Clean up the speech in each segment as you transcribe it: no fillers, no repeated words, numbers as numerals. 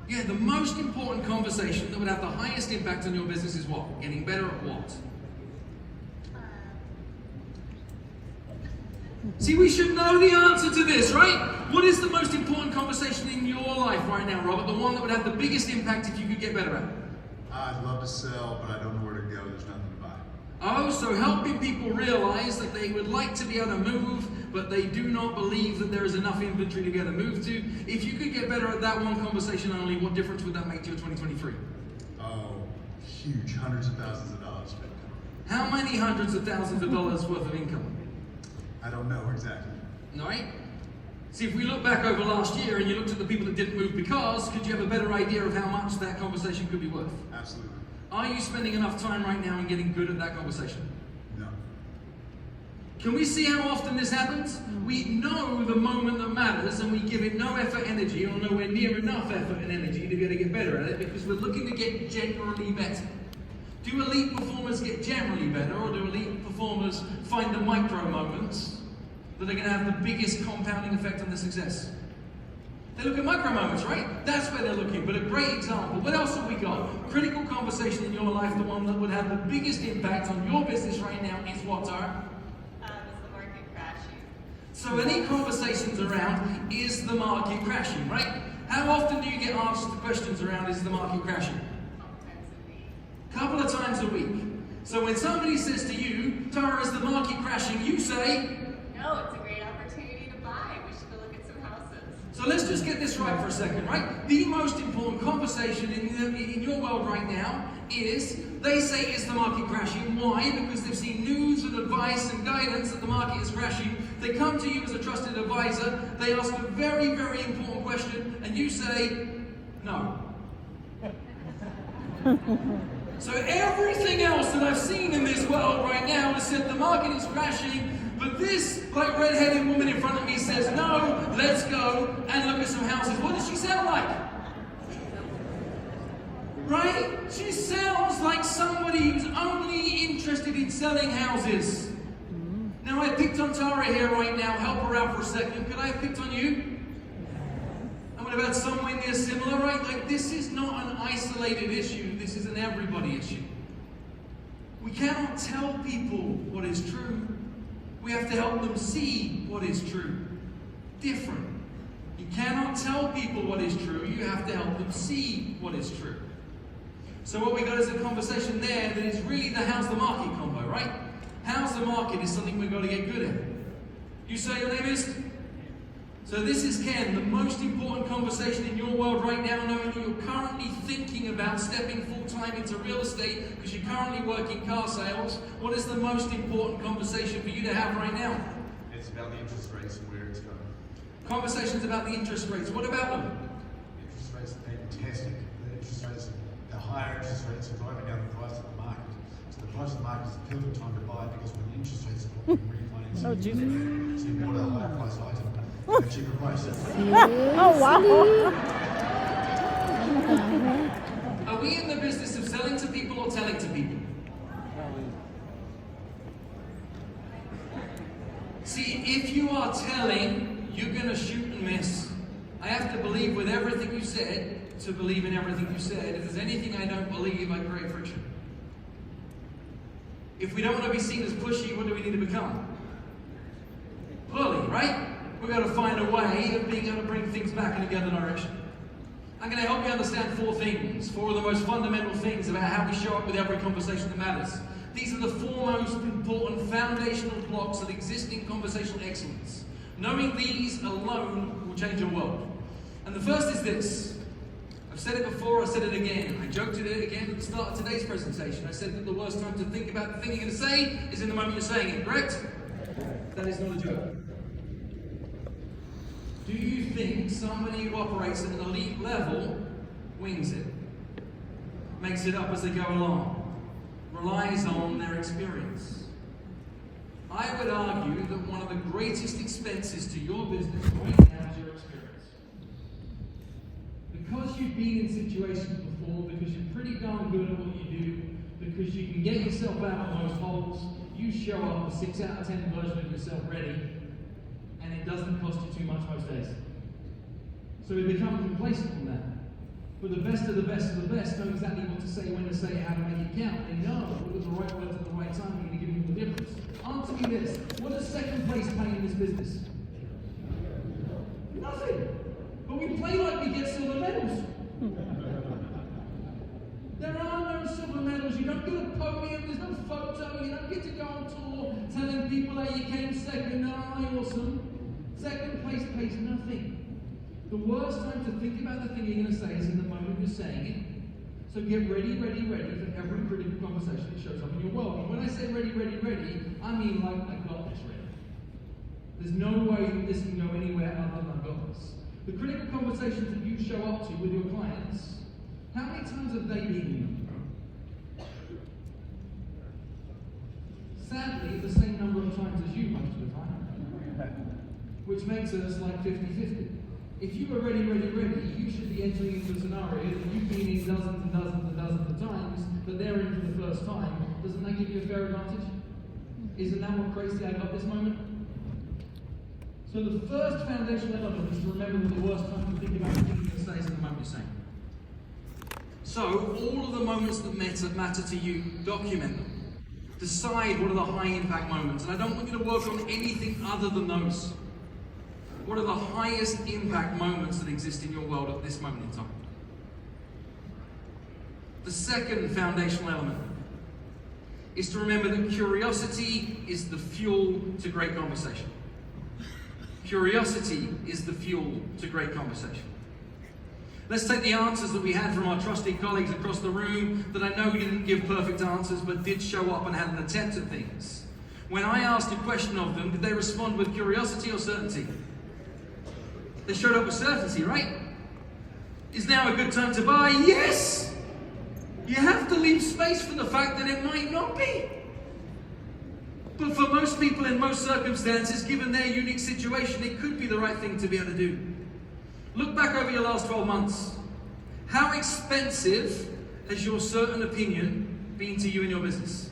Yeah, the most important conversation that would have the highest impact on your business is what? Getting better at what? See, we should know the answer to this, right? What is the most important conversation in your life right now, Robert? The one that would have the biggest impact if you could get better at it? I'd love to sell, but I don't know where to go. There's nothing to buy. Oh, so helping people realize that they would like to be able to move, but they do not believe that there is enough inventory to be able to move to. If you could get better at that one conversation only, what difference would that make to your 2023? Oh, huge. Hundreds of thousands of dollars. How many hundreds of thousands of dollars worth of income? I don't know exactly. Right? See, if we look back over last year and you looked at the people that didn't move because, could you have a better idea of how much that conversation could be worth? Absolutely. Are you spending enough time right now in getting good at that conversation? No. Can we see how often this happens? We know the moment that matters and we give it no effort, energy, or nowhere near enough effort and energy to be able to get better at it because we're looking to get generally better. Do elite performers get generally better, or do elite performers find the micro moments that are going to have the biggest compounding effect on their success? They look at micro moments, right? That's where they're looking. But a great example. What else have we got? Critical conversation in your life, the one that would have the biggest impact on your business right now is what, Tara? Is the market crashing? So any conversations around, is the market crashing, right? How often do you get asked the questions around, is the market crashing? Couple of times a week. So when somebody says to you, Tara, is the market crashing? You say, no, it's a great opportunity to buy. We should go look at some houses. so let's just get this right for a second, right? The most important conversation in your world right now is, they say, is the market crashing? Why? Because they've seen news and advice and guidance that the market is crashing. They come to you as a trusted advisor. They ask a very, very important question, and you say, no. So everything else that I've seen in this world right now has said the market is crashing, but this like red-headed woman in front of me says, no, let's go and look at some houses. What does she sound like? Right? She sounds like somebody who's only interested in selling houses. Now I picked on Tara here right now, help her out for a second. Could I have picked on you? And what about somewhere near similar, right? Like, this is not an isolated issue, this is an everybody issue. We cannot tell people what is true. We have to help them see what is true. Different. You cannot tell people what is true, you have to help them see what is true. So what we got is a conversation there that is really the how's the market combo, right? How's the market is something we've got to get good at. You say your name is? So this is Ken, the most important conversation in your world right now, knowing that you're currently thinking about stepping full-time into real estate because you're currently working car sales. What is the most important conversation for you to have right now? It's about the interest rates and where it's going. Conversations about the interest rates. What about them? Interest rates are fantastic. The higher interest rates are driving down the price of the market. So the price of the market is the perfect time to buy because when the interest rates are dropping, refinancing. Oh, Jesus. So you bought a higher price item at a cheaper price. Oh, wow. Are we in the business of selling to people or telling to people? See, if you are telling, you're going to shoot and miss. I have to believe with everything you said to believe in everything you said. If there's anything I don't believe, I create friction. If we don't want to be seen as pushy, what do we need to become? Pulley, right? We've got to find a way of being able to bring things back in the other direction. I'm going to help you understand four things, four of the most fundamental things about how we show up with every conversation that matters. These are the four most important foundational blocks of existing conversational excellence. Knowing these alone will change your world. And the first is this. I've said it before, I said it again. I joked it again at the start of today's presentation. I said that the worst time to think about the thing you're going to say is in the moment you're saying it, correct? That is not a joke. Do you think somebody who operates at an elite level wings it? Makes it up as they go along? Relies on their experience? I would argue that one of the greatest expenses to your business right now is your experience. Because you've been in situations before, because you're pretty darn good at what you do, because you can get yourself out of those holes, you show up a 6 out of 10 version of yourself ready, and it doesn't cost you too much most days. So we become complacent on that. But the best of the best of the best know exactly what to say, when to say it, how to make it count. They know that with the right words at the right time, you're going to give them the difference. Answer me this. What does second place pay in this business? Nothing. But we play like we get silver medals. There are no silver medals. You don't get a podium. There's no photo. You don't get to go on tour telling people how you came second. No, I'm awesome. Second place pays nothing. The worst time to think about the thing you're going to say is in the moment you're saying it. So get ready for every critical conversation that shows up in your world. And when I say ready, I mean like I got this ready. There's no way that this can go anywhere other than I've got this. The critical conversations that you show up to with your clients, how many times have they been in them? Sadly, the same number of times as you most of the time. Which makes us like 50-50. If you are ready, you should be entering into a scenario that you've been in dozens of times, but they're in for the first time. Doesn't that give you a fair advantage? Isn't that what crazy I got this moment? So the first foundational element is to remember that the worst time to think about the thing you're going to say is in the moment you're saying. So all of the moments that matter to you, document them. Decide what are the high impact moments. And I don't want you to work on anything other than those. What are the highest impact moments that exist in your world at this moment in time? The second foundational element is to remember that curiosity is the fuel to great conversation. Curiosity is the fuel to great conversation. Let's take the answers that we had from our trusted colleagues across the room that I know didn't give perfect answers but did show up and had an attempt at things. When I asked a question of them, did they respond with curiosity or certainty? They showed up with certainty, right? Is now a good time to buy? Yes! You have to leave space for the fact that it might not be. But for most people in most circumstances, given their unique situation, it could be the right thing to be able to do. Look back over your last 12 months. How expensive has your certain opinion been to you in your business?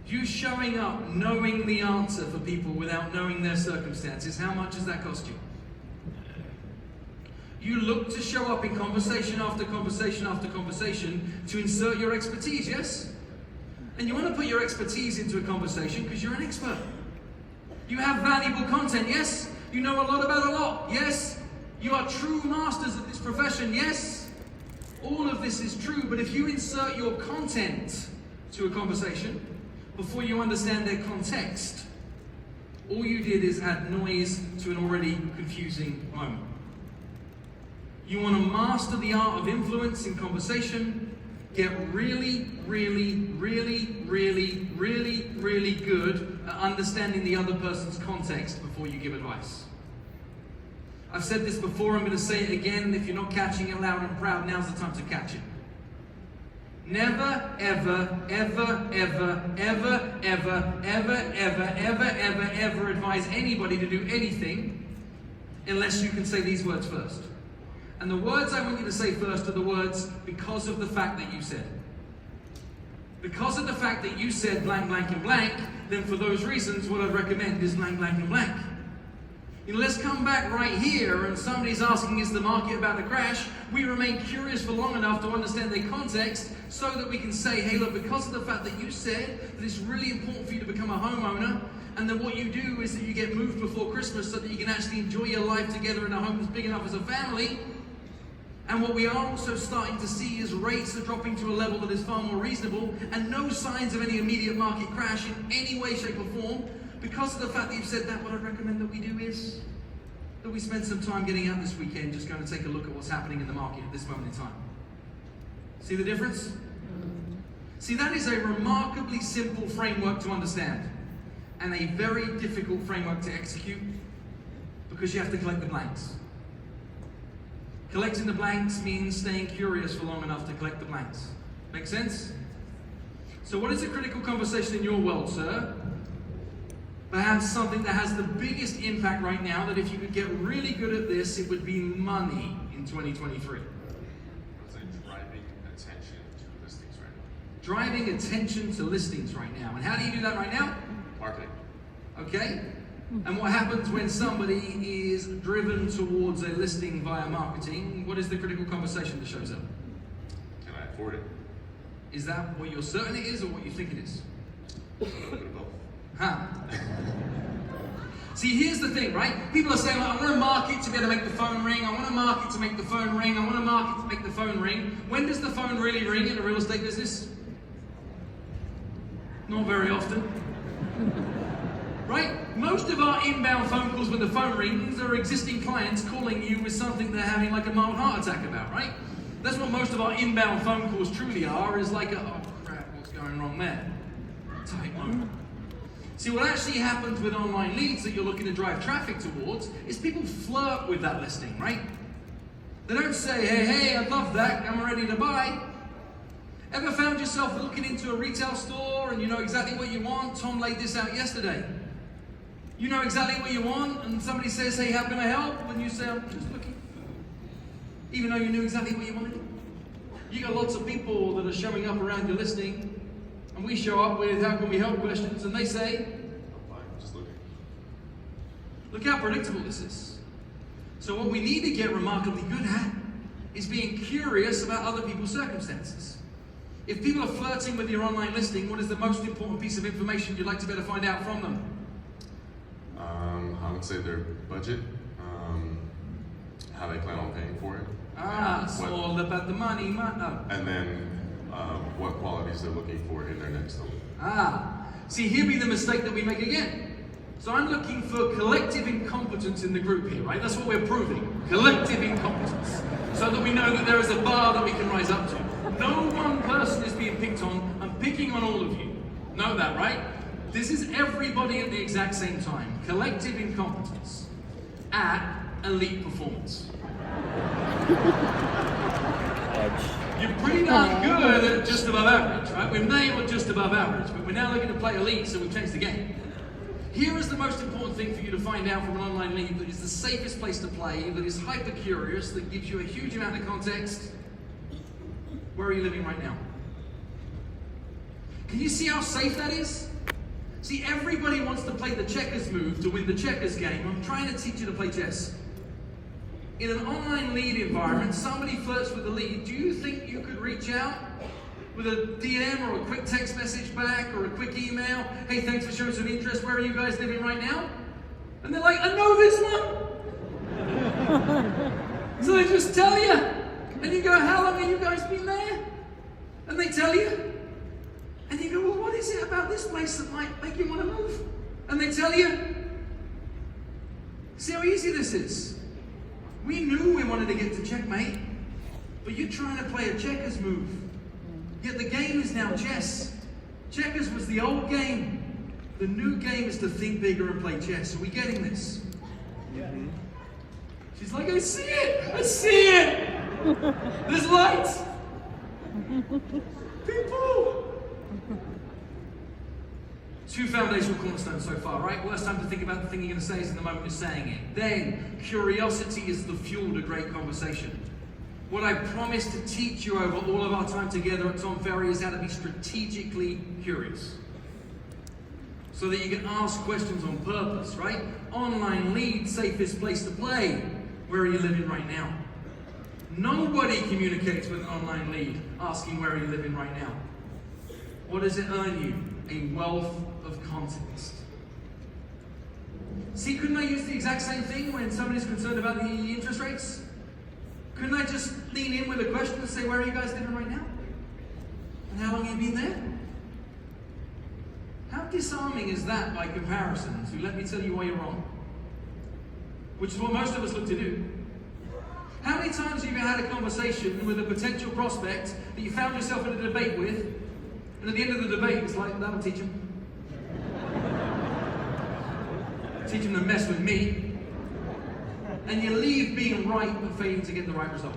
You showing up knowing the answer for people without knowing their circumstances, how much has that cost you? You look to show up in conversation after conversation after conversation to insert your expertise, yes? And you want to put your expertise into a conversation because you're an expert. You have valuable content, yes? You know a lot about a lot, yes? You are true masters of this profession, yes? All of this is true, but if you insert your content to a conversation before you understand their context, all you did is add noise to an already confusing moment. You want to master the art of influence in conversation, get really good at understanding the other person's context before you give advice. I've said this before, I'm going to say it again. If you're not catching it loud and proud, now's the time to catch it. Never, ever advise anybody to do anything unless you can say these words first. And the words I want you to say first are the words, because of the fact that you said. Because of the fact that you said blank, blank, and blank, then for those reasons, what I'd recommend is blank, blank, and blank. You know, let's come back right here and somebody's asking, is the market about to crash? We remain curious for long enough to understand their context so that we can say, hey, look, because of the fact that you said that it's really important for you to become a homeowner, and then what you do is that you get moved before Christmas so that you can actually enjoy your life together in a home that's big enough as a family. And what we are also starting to see is rates are dropping to a level that is far more reasonable and no signs of any immediate market crash in any way, shape or form. Because of the fact that you've said that, what I'd recommend that we do is that we spend some time getting out this weekend, just going to take a look at what's happening in the market at this moment in time. See the difference? See, that is a remarkably simple framework to understand and a very difficult framework to execute because you have to collect the blanks. Collecting the blanks means staying curious for long enough to collect the blanks. Make sense? So what is a critical conversation in your world, sir? Perhaps something that has the biggest impact right now, that if you could get really good at this, it would be money in 2023. I'd say driving attention to listings right now. Driving attention to listings right now. And how do you do that right now? Marketing. Okay. And what happens when somebody is driven towards a listing via marketing? What is the critical conversation that shows up? Can I afford it? Is that what you're certain it is or what you think it is? A little bit of both. Huh. See, here's the thing, right? People are saying, I want to market to be able to make the phone ring. I want to market to make the phone ring. I want to market to make the phone ring. When does the phone really ring in a real estate business? Not very often. Right? Most of our inbound phone calls when the phone rings are existing clients calling you with something they're having like a mild heart attack about, right? That's what most of our inbound phone calls truly are, is like a, oh crap, what's going wrong there? Type moment. See, what actually happens with online leads that you're looking to drive traffic towards is people flirt with that listing, right? They don't say, hey, I love that, I'm ready to buy. Ever found yourself walking into a retail store and you know exactly what you want? Tom laid this out yesterday. You know exactly what you want, and somebody says, hey, how can I help? And you say, I'm just looking. Even though you knew exactly what you wanted. You got lots of people that are showing up around your listing, and we show up with how can we help questions, and they say, I'm fine, just looking. look how predictable this is. So what we need to get remarkably good at is being curious about other people's circumstances. If people are flirting with your online listing, what is the most important piece of information you'd like to be able to find out from them? I would say their budget, how they plan on paying for it. It's all about the money, And then what qualities they're looking for in their next home. See, here be the mistake that we make again. So I'm looking for collective incompetence in the group here, right? That's what we're proving. Collective incompetence. So that we know that there is a bar that we can rise up to. No one person is being picked on. I'm picking on all of you. Know that, right? This is everybody at the exact same time. Collective incompetence at elite performance. You're pretty darn good at just above average, right? We've nailed just above average, but we're now looking to play elite, so we've changed the game. Here is the most important thing for you to find out from an online lead that is the safest place to play, that is hyper curious, that gives you a huge amount of context. Where are you living right now? Can you see how safe that is? See, everybody wants to play the checkers move to win the checkers game. I'm trying to teach you to play chess. In an online lead environment, somebody flirts with the lead. Do you think you could reach out with a DM or a quick text message back or a quick email? Hey, thanks for showing some interest. Where are you guys living right now? And they're like, I know this one. So they just tell you. And you go, how long have you guys been there? And they tell you. And you go, well, what is it about this place that might make you want to move? And they tell you. See how easy this is? We knew we wanted to get to checkmate, but you're trying to play a checkers move. Yet the game is now chess. Checkers was the old game. The new game is to think bigger and play chess. Are we getting this? Yeah. She's like, I see it! I see it! There's lights! People! Two foundational cornerstones so far, right? Worst time to think about the thing you're going to say is in the moment you're saying it. Then, curiosity is the fuel to great conversation. What I promise to teach you over all of our time together at Tom Ferry is how to be strategically curious. So that you can ask questions on purpose, right? Online lead, safest place to play. Where are you living right now? Nobody communicates with an online lead asking where are you living right now. What does it earn you? A wealth of context. See, couldn't I use the exact same thing when somebody's concerned about the interest rates? Couldn't I just lean in with a question and say, where are you guys living right now? And how long have you been there? How disarming is that by comparison to let me tell you why you're wrong? Which is what most of us look to do. How many times have you had a conversation with a potential prospect that you found yourself in a debate with, and at the end of the debate, it's like, that'll teach him. Teach him to mess with me. And you leave being right but failing to get the right result.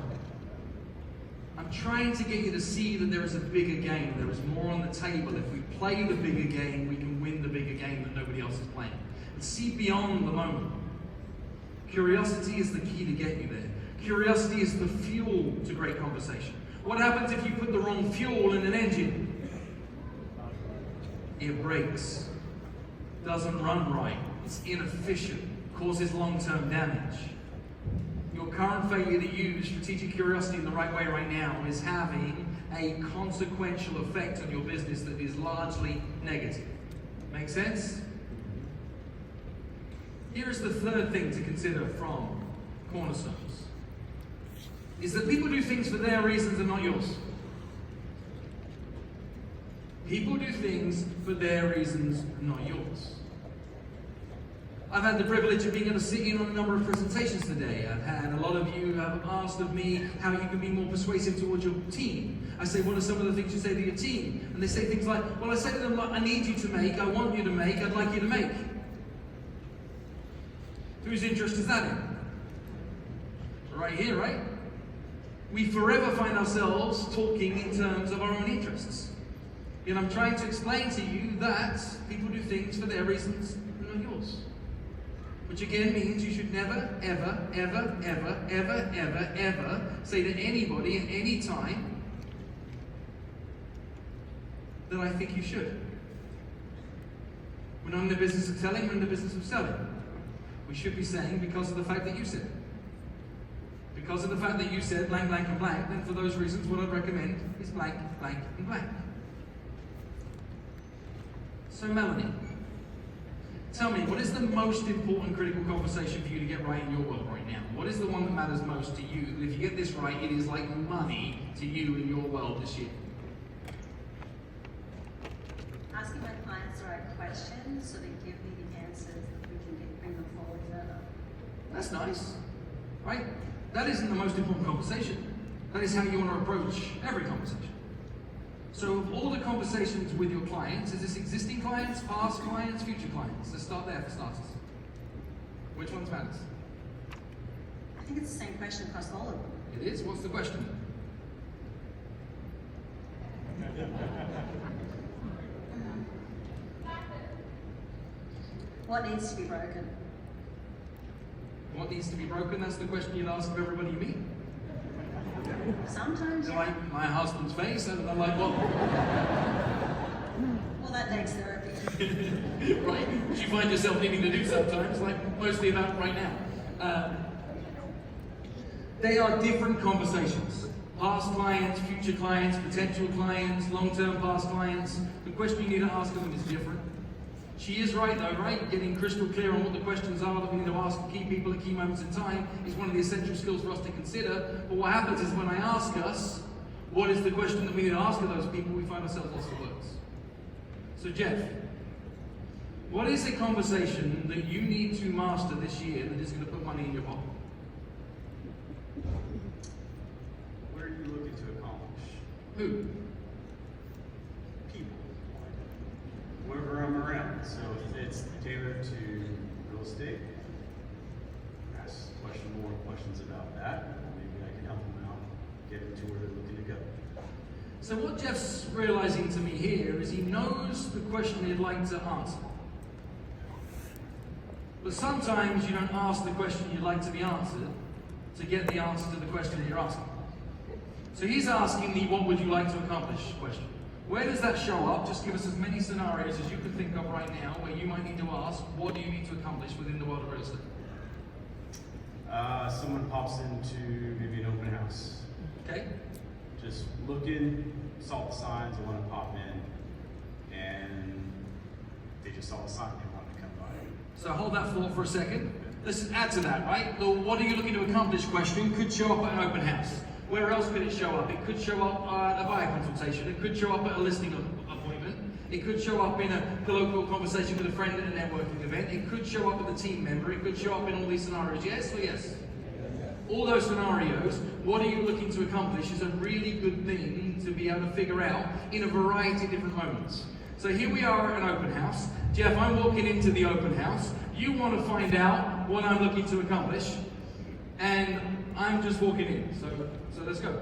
I'm trying to get you to see that there is a bigger game. There is more on the table. If we play the bigger game, we can win the bigger game that nobody else is playing. And see beyond the moment. Curiosity is the key to get you there. Curiosity is the fuel to great conversation. What happens if you put the wrong fuel in an engine? It breaks. Doesn't run right. It's inefficient, causes long-term damage. Your current failure to use strategic curiosity in the right way right now is having a consequential effect on your business that is largely negative. Make sense? Here is the third thing to consider from Cornerstones. Is that people do things for their reasons and not yours. People do things for their reasons and not yours. I've had the privilege of being able to sit in on a number of presentations today. I've had a lot of you have asked of me how you can be more persuasive towards your team. I say, what are some of the things you say to your team? And they say things like, well, I say to them, like, I need you to make, I want you to make, I'd like you to make. Whose interest is that in? Right here, right? We forever find ourselves talking in terms of our own interests. And I'm trying to explain to you that people do things for their reasons and not yours. Which again means you should never, ever, ever, ever, ever, ever, ever say to anybody at any time that I think you should. We're not in the business of telling, we're in the business of selling. We should be saying because of the fact that you said. Because of the fact that you said blank, blank, and blank, then for those reasons what I'd recommend is blank, blank, and blank. So Melanie, tell me, what is the most important critical conversation for you to get right in your world right now? What is the one that matters most to you? If you get this right, it is like money to you in your world this year. Asking my clients the right questions so they give me the answers that we can bring them forward further. That's nice, right? That isn't the most important conversation. That is how you want to approach every conversation. So of all the conversations with your clients, is this existing clients, past clients, future clients? Let's start there for starters. Which ones matters? I think it's the same question across all of them. It is? What's the question? What needs to be broken? What needs to be broken? That's the question you'll ask of everybody you meet. Sometimes, You yeah. like my husband's face, and I'm like, what? Well, that takes therapy. Right? Which you find yourself needing to do sometimes, like mostly about right now. They are different conversations. Past clients, future clients, potential clients, long-term past clients. The question you need to ask of them is different. She is right though, right? Getting crystal clear on what the questions are that we need to ask key people at key moments in time is one of the essential skills for us to consider. But what happens is when I ask us, what is the question that we need to ask of those people, we find ourselves lost for words. So Jeff, what is a conversation that you need to master this year that is going to put money in your pocket? What are you looking to accomplish? Who? People. Whoever I'm around. So if it's tailored to real estate, ask more questions about that. Maybe I can help them out, get them to where they're looking to go. So what Jeff's realizing to me here is he knows the question he'd like to answer. But sometimes you don't ask the question you'd like to be answered to get the answer to the question that you're asking. So he's asking the what would you like to accomplish question. Where does that show up? Just give us as many scenarios as you can think of right now where you might need to ask, what do you need to accomplish within the world of real estate? Someone pops into maybe an open house. Okay? Just looking, saw the signs, they want to pop in, and they just saw the sign, they want to come by. So hold that thought for a second. Let's add to that, right? The what are you looking to accomplish question could show up at an open house. Where else could it show up? It could show up at a buyer consultation. It could show up at a listing appointment. It could show up in a colloquial conversation with a friend at a networking event. It could show up with a team member. It could show up in all these scenarios. Yes or yes? All those scenarios, what are you looking to accomplish is a really good thing to be able to figure out in a variety of different moments. So here we are at an open house. Jeff, I'm walking into the open house. You want to find out what I'm looking to accomplish. And I'm just walking in. So let's go.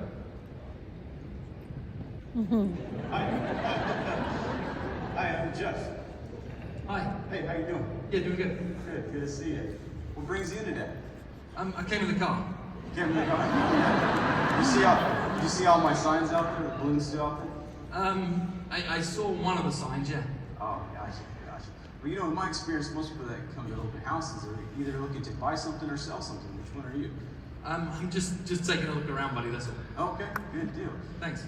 Hi, I'm Jeff. Hi. Hey, how you doing? Yeah, doing good. Good to see you. What brings you in today? I came in the car. Can't believe you see all my signs out there, the balloons still out there? I saw one of the signs, yeah. Oh, gotcha. Well, you know, in my experience, most people that come to open houses are either looking to buy something or sell something. Which one are you? I'm just taking a look around, buddy, that's all. Okay, good deal. Thanks.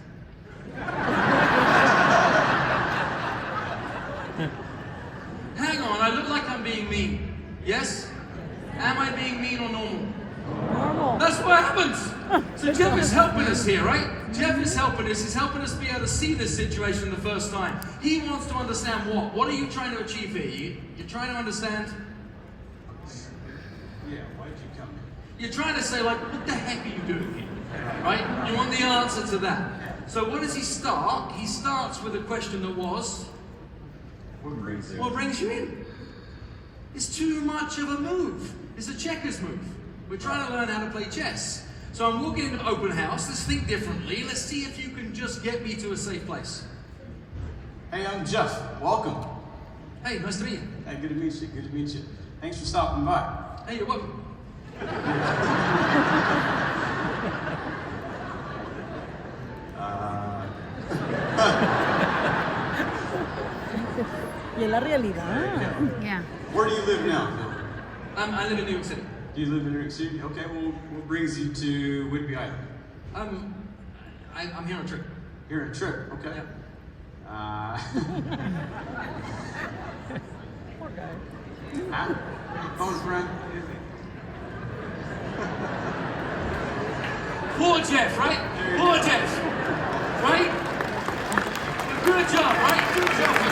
Hang on, I look like I'm being mean. Yes? Am I being mean or normal? Normal. That's what happens. So Jeff is helping us here, right? Jeff is helping us. He's helping us be able to see this situation the first time. He wants to understand what? What are you trying to achieve here? You're trying to understand? Yeah, why did you come? You're trying to say, like, what the heck are you doing here? Right? You want the answer to that. So what does he start? He starts with a question that was, What brings you? what brings you in? It's too much of a move. It's a checkers move. We're trying to learn how to play chess. So I'm walking into open house. Let's think differently. Let's see if you can just get me to a safe place. Hey, I'm Jeff. Welcome. Hey, nice to meet you. Hey, good to meet you. Good to meet you. Thanks for stopping by. Hey, you're welcome. Y es la realidad. Yeah. Where do you live now, Phil? I live in New York City. Do you live in New York City? Okay, well, what brings you to Whidbey Island? I'm here on a trip. You're on a trip, okay. Yeah. Poor guy. Huh? Phone friend? Poor Jeff, right? Poor Jeff. Right? Good job, right? Good job.